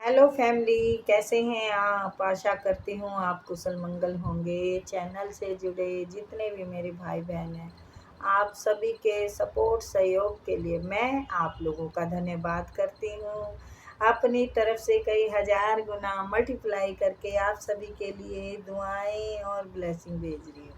Hello family, कैसे हैं आप। आशा करती हूँ आप कुशल मंगल होंगे। चैनल से जुड़े जितने भी मेरे भाई बहन हैं, आप सभी के सपोर्ट सहयोग के लिए मैं आप लोगों का धन्यवाद करती हूँ। अपनी तरफ से कई हजार गुना मल्टीप्लाई करके आप सभी के लिए दुआएं और ब्लेसिंग भेज रही हूँ।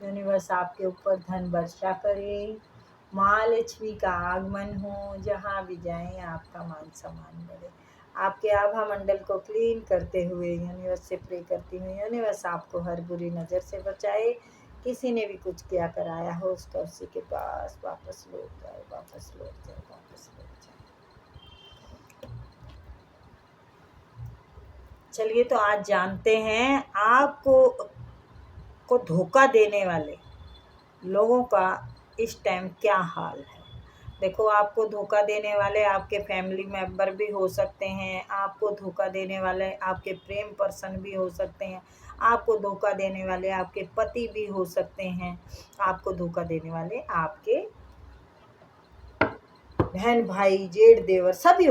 यूनिवर्स आपके ऊपर धन वर्षा करे, माँ लक्ष्मी का आगमन हो, जहाँ भी जाएं आपका मान सम्मान बढ़े। आपके आभा मंडल को क्लीन करते हुए यूनिवर्स से प्रे करती हूँ, यूनिवर्स आपको हर बुरी नज़र से बचाए। किसी ने भी कुछ किया कराया हो उसका उसी के पास वापस लौट जाए, वापस लौट जाए, वापस लौट जाए। चलिए, तो आज जानते हैं आपको धोखा देने वाले लोगों का इस टाइम क्या हाल है। देखो, आपको धोखा देने वाले आपके फैमिली मेंबर भी हो सकते हैं, आपको धोखा देने वाले आपके प्रेम पर्सन भी हो सकते हैं, आपको धोखा देने वाले आपके पति भी हो सकते हैं, आपको धोखा देने वाले आपके बहन भाई जेठ देवर सभी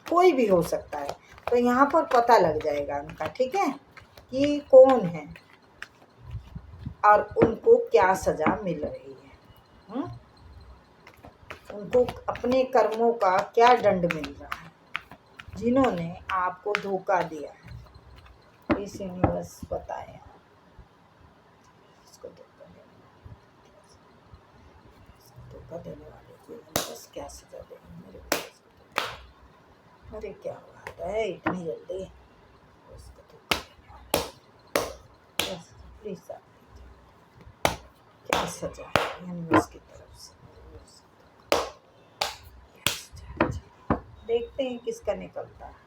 कोई भी हो सकता है। तो यहाँ पर पता लग जाएगा उनका, ठीक है, कि कौन है और उनको क्या सजा मिल रही है। उनको अपने कर्मों का क्या दंड मिल रहा है जिन्होंने आपको धोखा दिया है। प्लीज यूनिवर्स बताएं आप इसको धोखा देने वाले को यूनिवर्स क्या सजा देंगे मेरे को। अरे क्या बात है इतनी जल्दी उसको धोखा देने वाले, प्लीज क्या सजा है यूनिवर्स की तरफ से। देखते हैं किसका निकलता है।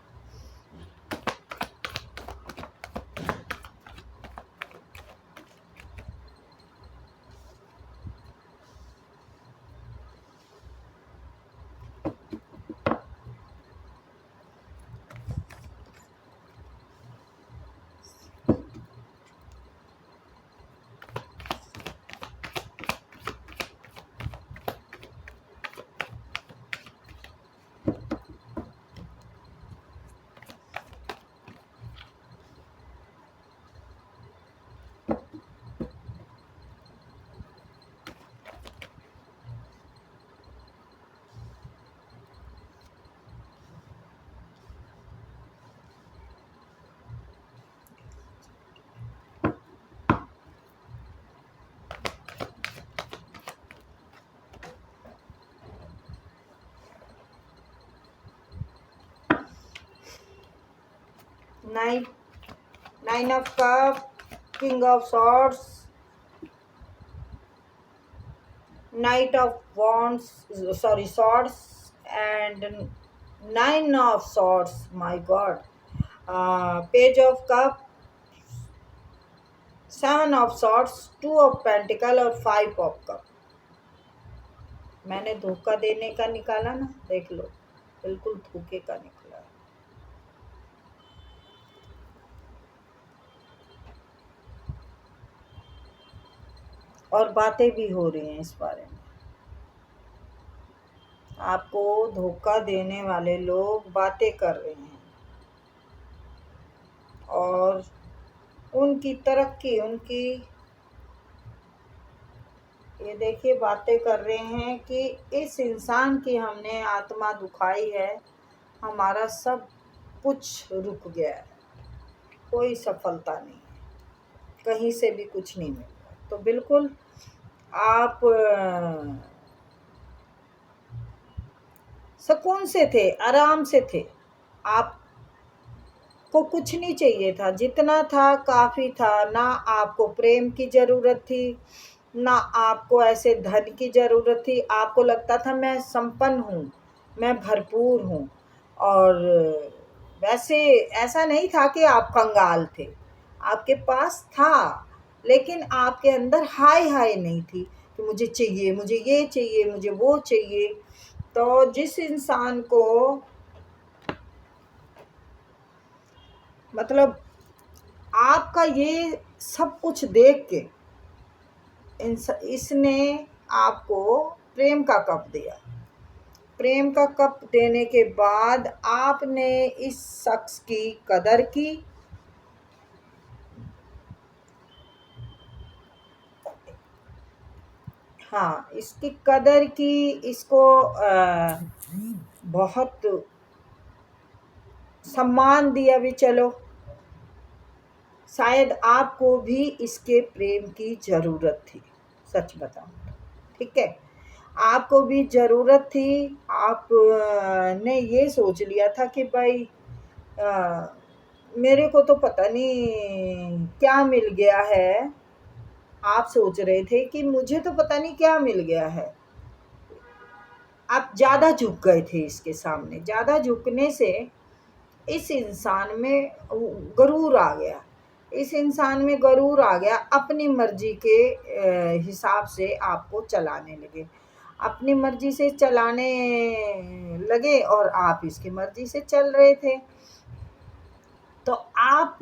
Nine of cup, king of swords, night of wands, sorry swords and nine of swords, my God, page of cup, seven of swords, two of pentacle और फाइव ऑफ कप। मैंने धोखा देने का निकाला ना, देख लो, बिल्कुल धोखे का निकला। और बातें भी हो रही हैं इस बारे में। आपको धोखा देने वाले लोग बातें कर रहे हैं और उनकी तरक्की, उनकी ये देखिए बातें कर रहे हैं कि इस इंसान की हमने आत्मा दुखाई है, हमारा सब कुछ रुक गया है, कोई सफलता नहीं है, कहीं से भी कुछ नहीं मिल रहा। तो बिल्कुल आप सुकून से थे, आराम से थे, आपको कुछ नहीं चाहिए था, जितना था काफ़ी था। ना आपको प्रेम की ज़रूरत थी, ना आपको ऐसे धन की ज़रूरत थी। आपको लगता था मैं संपन्न हूँ, मैं भरपूर हूँ। और वैसे ऐसा नहीं था कि आप कंगाल थे, आपके पास था, लेकिन आपके अंदर हाय हाय नहीं थी कि मुझे चाहिए, मुझे ये चाहिए, मुझे वो चाहिए। तो जिस इंसान को मतलब आपका ये सब कुछ देख के इसने आपको प्रेम का कप दिया, प्रेम का कप देने के बाद आपने इस शख्स की कदर की, हाँ इसकी कदर की, इसको बहुत सम्मान दिया भी। चलो शायद आपको भी इसके प्रेम की ज़रूरत थी, सच बताऊं तो, ठीक है, आपको भी ज़रूरत थी। आप ने ये सोच लिया था कि भाई मेरे को तो पता नहीं क्या मिल गया है। आप सोच रहे थे कि मुझे तो पता नहीं क्या मिल गया है। आप ज़्यादा झुक गए थे इसके सामने। ज़्यादा झुकने से इस इंसान में गरूर आ गया। इस इंसान में गरूर आ गया, अपनी मर्जी के हिसाब से आपको चलाने लगे, अपनी मर्जी से चलाने लगे और आप इसकी मर्जी से चल रहे थे। तो आप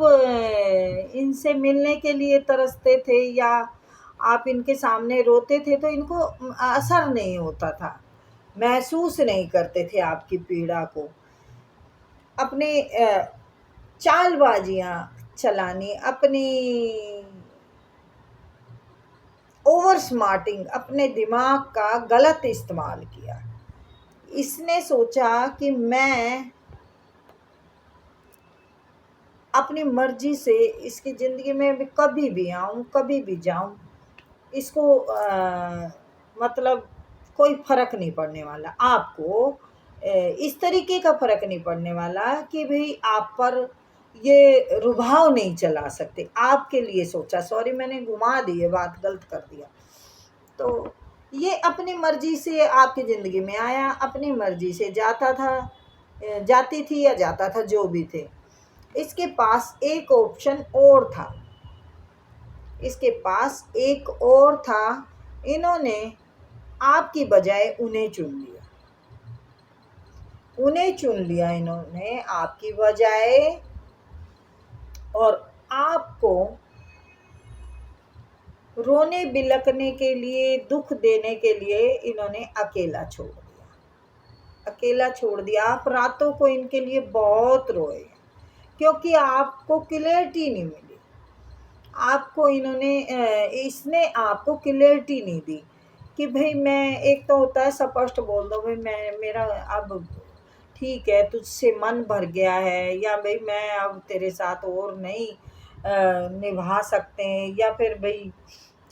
इनसे मिलने के लिए तरसते थे या आप इनके सामने रोते थे तो इनको असर नहीं होता था, महसूस नहीं करते थे आपकी पीड़ा को। अपने चालबाजियाँ चलानी, अपनी ओवर स्मार्टिंग, अपने दिमाग का गलत इस्तेमाल किया। इसने सोचा कि मैं अपनी मर्जी से इसकी ज़िंदगी में कभी भी आऊँ, कभी भी जाऊँ, इसको मतलब कोई फ़र्क नहीं पड़ने वाला। आपको इस तरीके का फ़र्क नहीं पड़ने वाला कि भाई आप पर ये रुझाव नहीं चला सकते। आपके लिए सोचा, सॉरी मैंने घुमा दी है बात, गलत कर दिया। तो ये अपनी मर्जी से आपकी ज़िंदगी में आया, अपनी मर्जी से जाता था, जाती थी या जाता था, जो भी थे। इसके पास एक ऑप्शन और था, इसके पास एक और था। इन्होंने आपकी बजाय उन्हें चुन लिया, उन्हें चुन लिया इन्होंने आपकी बजाय, और आपको रोने बिलखने के लिए, दुख देने के लिए इन्होंने अकेला छोड़ दिया, अकेला छोड़ दिया। आप रातों को इनके लिए बहुत रोए क्योंकि आपको क्लैरिटी नहीं मिली। आपको इन्होंने इसने आपको क्लैरिटी नहीं दी कि भाई मैं, एक तो होता है स्पष्ट बोल दो भाई मैं, मेरा अब ठीक है, तुझसे मन भर गया है, या भाई मैं अब तेरे साथ और नहीं निभा सकते हैं, या फिर भाई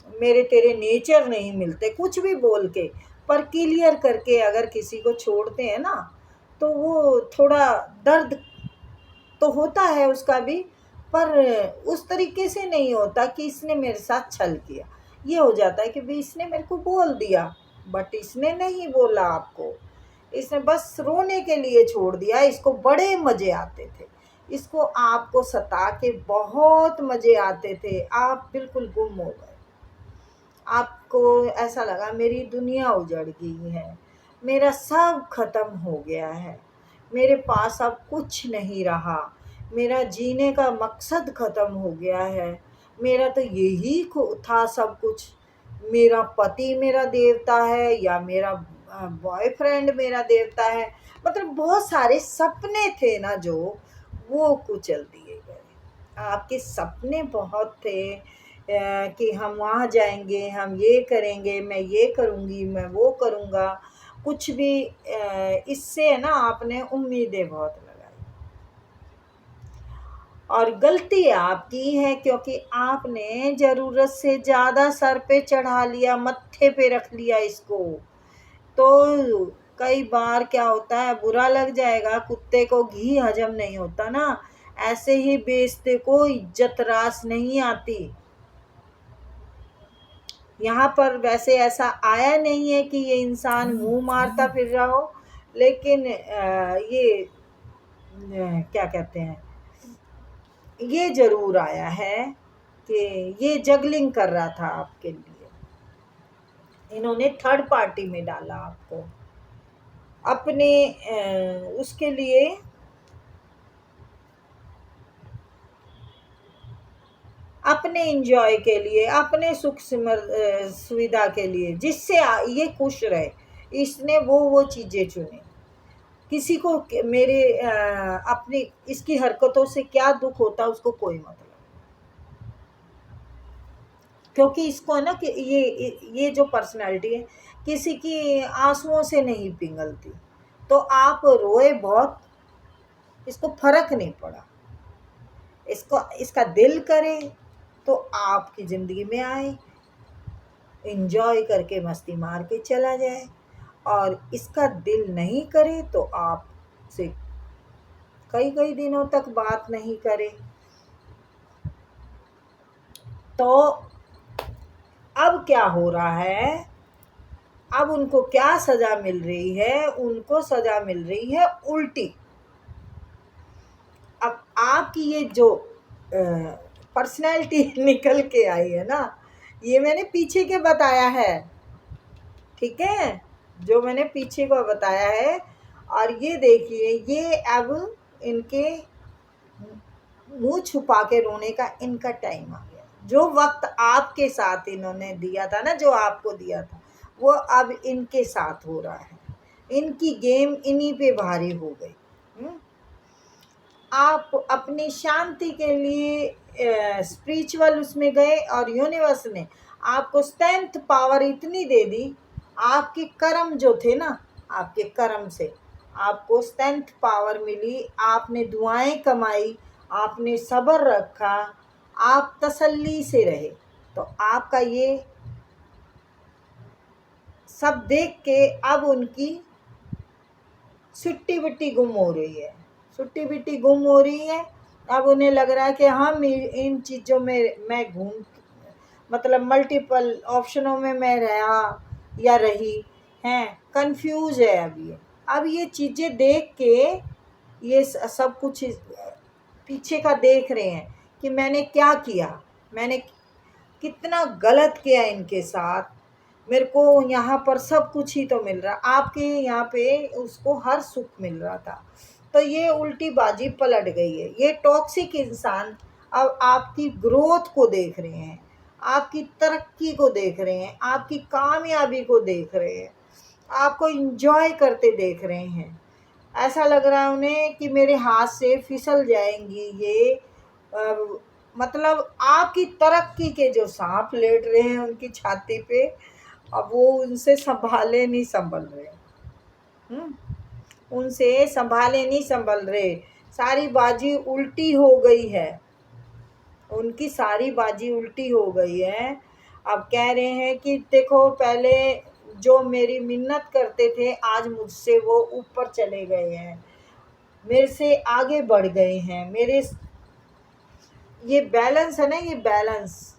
मेरे तेरे नेचर नहीं मिलते, कुछ भी बोल के, पर क्लियर करके अगर किसी को छोड़ते हैं ना तो वो थोड़ा दर्द तो होता है उसका भी, पर उस तरीके से नहीं होता कि इसने मेरे साथ छल किया। ये हो जाता है कि भाई इसने मेरे को बोल दिया, बट इसने नहीं बोला आपको, इसने बस रोने के लिए छोड़ दिया। इसको बड़े मज़े आते थे, इसको आपको सता के बहुत मज़े आते थे। आप बिल्कुल गुम हो गए, आपको ऐसा लगा मेरी दुनिया उजड़ गई है, मेरा सब खत्म हो गया है, मेरे पास अब कुछ नहीं रहा, मेरा जीने का मकसद ख़त्म हो गया है, मेरा तो यही था सब कुछ, मेरा पति मेरा देवता है या मेरा बॉयफ्रेंड मेरा देवता है। मतलब बहुत सारे सपने थे ना जो, वो कुचल दिए गए। आपके सपने बहुत थे कि हम वहाँ जाएंगे, हम ये करेंगे, मैं ये करूँगी, मैं वो करूँगा, कुछ भी इससे ना आपने उम्मीदें बहुत लगाई, और गलती आपकी है क्योंकि आपने ज़रूरत से ज़्यादा सर पे चढ़ा लिया, मत्थे पे रख लिया इसको। तो कई बार क्या होता है, बुरा लग जाएगा, कुत्ते को घी हजम नहीं होता ना, ऐसे ही बेइज्जती को इज्जत रास नहीं आती। यहाँ पर वैसे ऐसा आया नहीं है कि ये इंसान मुंह मारता फिर रहा हो, लेकिन ये क्या कहते हैं, ये ज़रूर आया है कि ये जगलिंग कर रहा था आपके लिए। इन्होंने थर्ड पार्टी में डाला आपको अपने उसके लिए, अपने इंजॉय के लिए, अपने सुख सुविधा के लिए, जिससे ये खुश रहे, इसने वो चीज़ें चुने। किसी को मेरे अपनी इसकी हरकतों से क्या दुख होता उसको कोई मतलब, क्योंकि इसको है ना कि ये जो पर्सनालिटी है किसी की आंसुओं से नहीं पिघलती। तो आप रोए बहुत, इसको फर्क नहीं पड़ा। इसको इसका दिल करे तो आपकी ज़िंदगी में आए, एंजॉय करके मस्ती मार के चला जाए, और इसका दिल नहीं करे तो आपसे कई कई दिनों तक बात नहीं करे। तो अब क्या हो रहा है, अब उनको क्या सजा मिल रही है? उनको सजा मिल रही है उल्टी। अब आपकी ये जो पर्सनैलिटी निकल के आई है ना, ये मैंने पीछे के बताया है, ठीक है, जो मैंने पीछे को बताया है। और ये देखिए, ये अब इनके मुंह छुपा के रोने का इनका टाइम आ गया। जो वक्त आपके साथ इन्होंने दिया था ना, जो आपको दिया था, वो अब इनके साथ हो रहा है। इनकी गेम इन्हीं पे भारी हो गई। आप अपनी शांति के लिए स्पिरिचुअल उसमें गए और यूनिवर्स ने आपको स्ट्रेंथ पावर इतनी दे दी। आपके कर्म जो थे ना, आपके कर्म से आपको स्ट्रेंथ पावर मिली। आपने दुआएं कमाई, आपने सब्र रखा, आप तसल्ली से रहे, तो आपका ये सब देख के अब उनकी सुट्टी बिट्टी गुम हो रही है, सुट्टी बिट्टी गुम हो रही है। अब उन्हें लग रहा है कि हम इन चीज़ों में मैं घूम, मतलब मल्टीपल ऑप्शनों में मैं रहा या रही हैं, कंफ्यूज है अब ये चीज़ें देख के ये सब कुछ पीछे का देख रहे हैं कि मैंने क्या किया, मैंने कितना गलत किया इनके साथ। मेरे को यहाँ पर सब कुछ ही तो मिल रहा, आपके यहाँ पे उसको हर सुख मिल रहा था। तो ये उल्टी बाजी पलट गई है। ये टॉक्सिक इंसान अब आपकी ग्रोथ को देख रहे हैं, आपकी तरक्की को देख रहे हैं, आपकी कामयाबी को देख रहे हैं, आपको इंजॉय करते देख रहे हैं। ऐसा लग रहा है उन्हें कि मेरे हाथ से फिसल जाएंगी ये। मतलब आपकी तरक्की के जो सांप लेट रहे हैं उनकी छाती पे, अब वो उनसे संभाले नहीं संभल रहे। उनसे संभाले नहीं संभल रहे, सारी बाजी उल्टी हो गई है, उनकी सारी बाजी उल्टी हो गई है। अब कह रहे हैं कि देखो, पहले जो मेरी मिन्नत करते थे आज मुझसे वो ऊपर चले गए हैं, मेरे से आगे बढ़ गए हैं। मेरे ये बैलेंस है ना, ये बैलेंस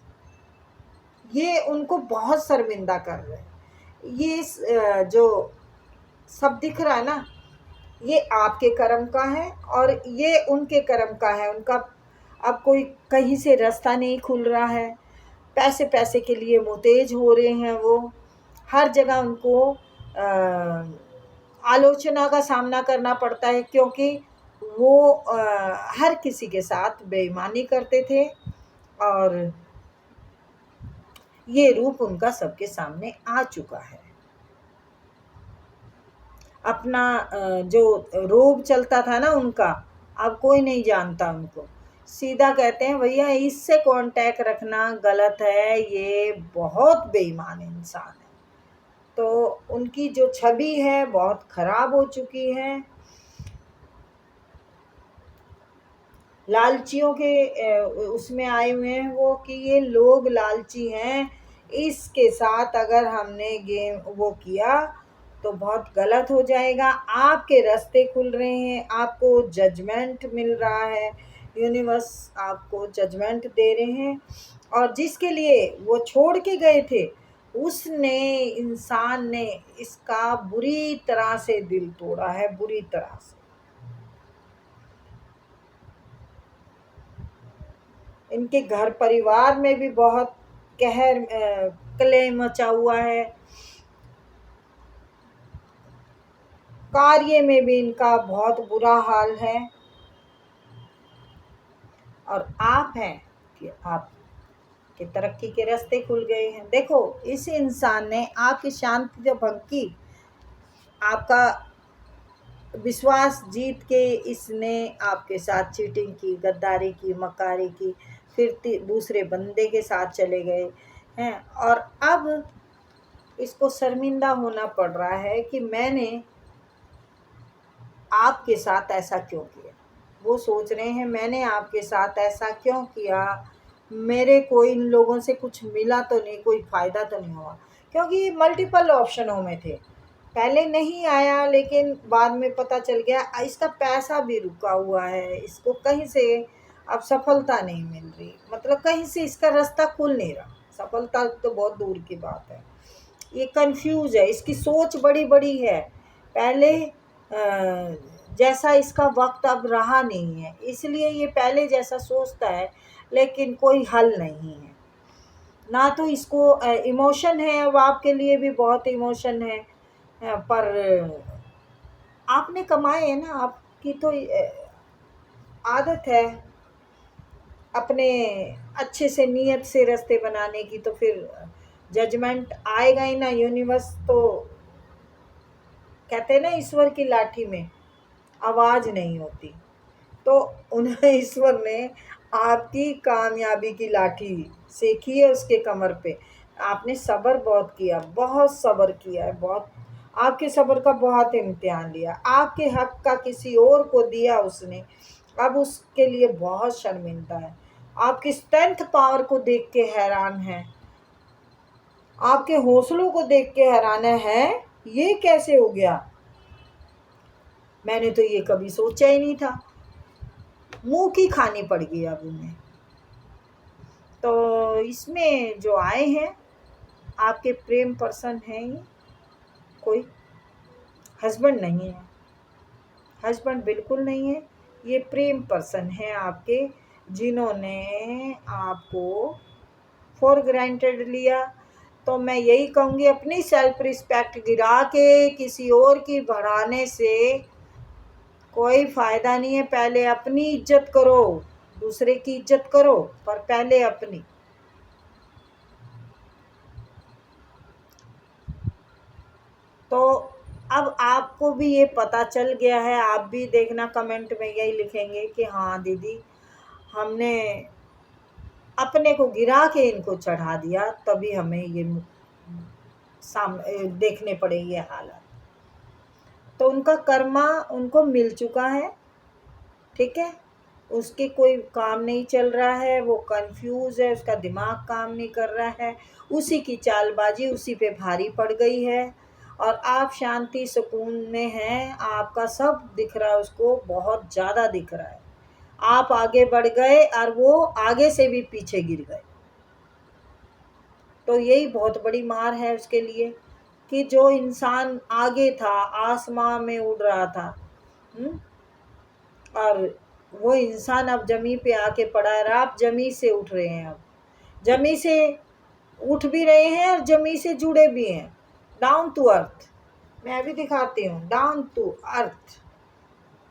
ये उनको बहुत शर्मिंदा कर रहे हैं। ये जो सब दिख रहा है ना, ये आपके कर्म का है और ये उनके कर्म का है। उनका अब कोई कहीं से रास्ता नहीं खुल रहा है, पैसे पैसे के लिए मुतेज हो रहे हैं। वो हर जगह उनको आलोचना का सामना करना पड़ता है, क्योंकि वो हर किसी के साथ बेईमानी करते थे और ये रूप उनका सबके सामने आ चुका है। अपना जो रोब चलता था ना उनका, अब कोई नहीं जानता उनको। सीधा कहते हैं भैया इससे कांटेक्ट रखना गलत है, ये बहुत बेईमान इंसान है। तो उनकी जो छवि है बहुत खराब हो चुकी है। लालचियों के उसमें आए हुए हैं वो, कि ये लोग लालची हैं, इसके साथ अगर हमने गेम वो किया तो बहुत गलत हो जाएगा। आपके रास्ते खुल रहे हैं, आपको जजमेंट मिल रहा है, यूनिवर्स आपको जजमेंट दे रहे हैं। और जिसके लिए वो छोड़ के गए थे, उसने इंसान ने इसका बुरी तरह से दिल तोड़ा है, बुरी तरह से। इनके घर परिवार में भी बहुत कहर कलेह मचा हुआ है। कार्य में भी इनका बहुत बुरा हाल है। और आप हैं कि आप की तरक्की के रास्ते खुल गए हैं। देखो, इस इंसान ने आपकी शांति जो भंग की, आपका विश्वास जीत के इसने आपके साथ चीटिंग की, गद्दारी की, मक्कारी की, फिर दूसरे बंदे के साथ चले गए हैं, और अब इसको शर्मिंदा होना पड़ रहा है कि मैंने आपके साथ ऐसा क्यों किया। वो सोच रहे हैं मैंने आपके साथ ऐसा क्यों किया, मेरे को इन लोगों से कुछ मिला तो नहीं, कोई फ़ायदा तो नहीं हुआ, क्योंकि मल्टीपल ऑप्शनों में थे। पहले नहीं आया, लेकिन बाद में पता चल गया इसका पैसा भी रुका हुआ है, इसको कहीं से अब सफलता नहीं मिल रही, मतलब कहीं से इसका रास्ता खुल नहीं रहा। सफलता तो बहुत दूर की बात है, ये कंफ्यूज है, इसकी सोच बड़ी बड़ी है। पहले जैसा इसका वक्त अब रहा नहीं है, इसलिए ये पहले जैसा सोचता है, लेकिन कोई हल नहीं है। ना तो इसको इमोशन है, अब आपके लिए भी बहुत इमोशन है, पर आपने कमाए है ना, आपकी तो आदत है अपने अच्छे से नीयत से रास्ते बनाने की, तो फिर जजमेंट आएगा ही ना। यूनिवर्स तो कहते हैं ना, ईश्वर की लाठी में आवाज़ नहीं होती, तो उन्हें ईश्वर ने आपकी कामयाबी की लाठी सेकी है उसके कमर पे। आपने सब्र बहुत किया, बहुत सब्र किया है, बहुत आपके सब्र का बहुत इम्तिहान लिया, आपके हक का किसी और को दिया उसने, अब उसके लिए बहुत शर्मिंदा है। आपकी स्ट्रेंथ पावर को देख के हैरान है, आपके हौसलों को देख के हैरान है, ये कैसे हो गया, मैंने तो ये कभी सोचा ही नहीं था। मुंह की खानी पड़ गई अब उन्हें। तो इसमें जो आए हैं आपके प्रेम पर्सन हैं, ये कोई हस्बैंड नहीं है, हस्बैंड बिल्कुल नहीं है, ये प्रेम पर्सन है आपके, जिन्होंने आपको फॉर ग्रांटेड लिया। तो मैं यही कहूँगी, अपनी सेल्फ रिस्पेक्ट गिरा के किसी और की बढ़ाने से कोई फ़ायदा नहीं है। पहले अपनी इज्जत करो, दूसरे की इज्जत करो, पर पहले अपनी। तो अब आपको भी ये पता चल गया है, आप भी देखना कमेंट में यही लिखेंगे कि हाँ दीदी, हमने अपने को गिरा के इनको चढ़ा दिया, तभी हमें ये सामने देखने पड़े ये हालत। तो उनका कर्मा उनको मिल चुका है, ठीक है, उसके कोई काम नहीं चल रहा है, वो कंफ्यूज है, उसका दिमाग काम नहीं कर रहा है, उसी की चालबाजी उसी पे भारी पड़ गई है, और आप शांति सुकून में हैं, आपका सब दिख रहा है, उसको बहुत ज़्यादा दिख रहा है। आप आगे बढ़ गए और वो आगे से भी पीछे गिर गए, तो यही बहुत बड़ी मार है उसके लिए, कि जो इंसान आगे था, आसमान में उड़ रहा था, और वो इंसान अब जमी पे आके पड़ा है, और आप जमी से उठ रहे हैं, अब जमी से उठ भी रहे हैं और जमी से जुड़े भी हैं, डाउन टू अर्थ। मैं भी दिखाती हूँ, डाउन टू अर्थ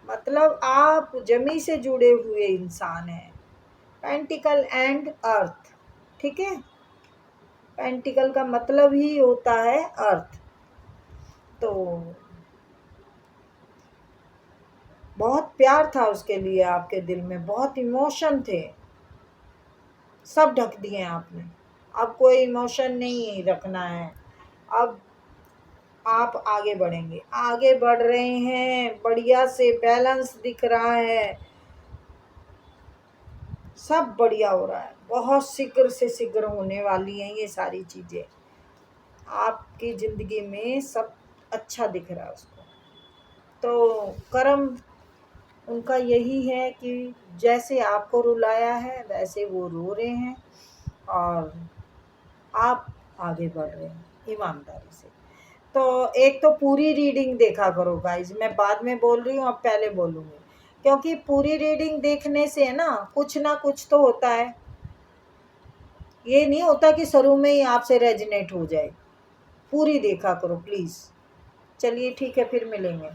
मतलब आप जमी से जुड़े हुए इंसान हैं, पेंटिकल एंड अर्थ, ठीक है, पेंटिकल का मतलब ही होता है अर्थ। तो बहुत प्यार था उसके लिए, आपके दिल में बहुत इमोशन थे, सब ढक दिए आपने, अब कोई इमोशन नहीं रखना है। अब आप आगे बढ़ेंगे, आगे बढ़ रहे हैं, बढ़िया से बैलेंस दिख रहा है, सब बढ़िया हो रहा है, बहुत शीघ्र से शीघ्र होने वाली हैं ये सारी चीज़ें आपकी ज़िंदगी में, सब अच्छा दिख रहा है उसको। तो कर्म उनका यही है कि जैसे आपको रुलाया है वैसे वो रो रहे हैं, और आप आगे बढ़ रहे हैं ईमानदारी से। तो एक तो पूरी रीडिंग देखा करो गाइज, मैं बाद में बोल रही हूँ, अब पहले बोलूँगी, क्योंकि पूरी रीडिंग देखने से ना कुछ तो होता है, ये नहीं होता कि शुरू में ही आपसे रेजनेट हो जाए। पूरी देखा करो प्लीज़। चलिए ठीक है, फिर मिलेंगे।